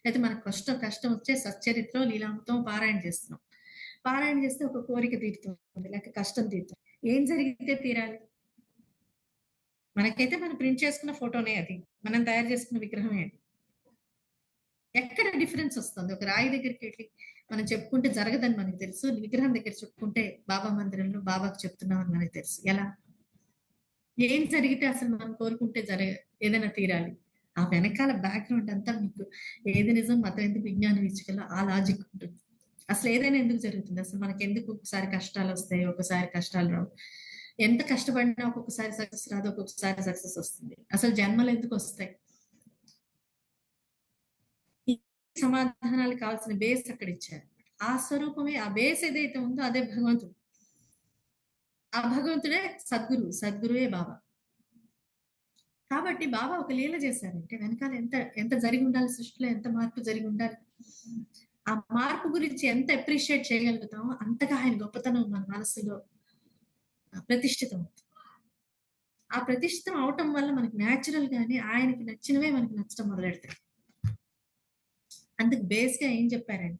అయితే మనకు కష్టం వచ్చే సచ్చరిత్రో, లీలామృతం పారాయణ చేస్తున్నాం. పారాయణ చేస్తే ఒక కోరిక తీరుతుంది, లేక కష్టం తీరుతుంది. ఏం జరిగితే తీరాలి? మనకైతే మనం ప్రింట్ చేసుకున్న ఫోటోనే అది. మనం తయారు చేసుకున్న విగ్రహమే అది. ఎక్కడ డిఫరెన్స్ వస్తుంది? ఒక రాయి దగ్గరికెళ్ళి మనం చెప్పుకుంటే జరగదని మనకు తెలుసు. విగ్రహం దగ్గర చెప్పుకుంటే బాబా మందిరంలో బాబాకు చెప్తున్నామని మనకు తెలుసు. ఎలా? ఏం జరిగితే అసలు మనం కోరుకుంటే ఏదైనా తీరాలి? ఆ వెనకాల బ్యాక్‌గ్రౌండ్ అంతా మీకు ఏది నిజం, మతం ఎందుకు, విజ్ఞానం ఇచ్చుకల్లా ఆ లాజిక్ ఉంటుంది. అసలు ఏదైనా ఎందుకు జరుగుతుంది? అసలు మనకెందుకు ఒకసారి కష్టాలొస్తాయి, ఒకసారి కష్టాలు రావు? ఎంత కష్టపడినా ఒక్కొక్కసారి సక్సెస్ రాదు, ఒక్కొక్కసారి సక్సెస్ వస్తుంది. అసలు జన్మలెందుకొస్తాయి? ఈ సమాధానాలు కావాల్సిన బేస్ అక్కడిచ్చారు. ఆ స్వరూపమే, ఆ బేస్ ఏదైతే ఉందో అదే భగవంతుడు. ఆ భగవంతుడే సద్గురువే బాబా. కాబట్టి బాబా ఒక లీల చేశారంటే వెనకాల ఎంత ఎంత జరిగి ఉండాలి, సృష్టిలో ఎంత మార్పు జరిగి ఉండాలి. ఆ మార్పు గురించి ఎంత అప్రిషియేట్ చేయగలుగుతామో అంతగా ఆయన గొప్పతనం మన మనసులో ప్రతిష్ఠితం అవుతుంది. ఆ ప్రతిష్ఠితం అవటం వల్ల మనకి న్యాచురల్ గానే ఆయనకి నచ్చినవే మనకి నచ్చడం మొదలెడతాయి. అందుకు బేస్ గా ఏం చెప్పారంటే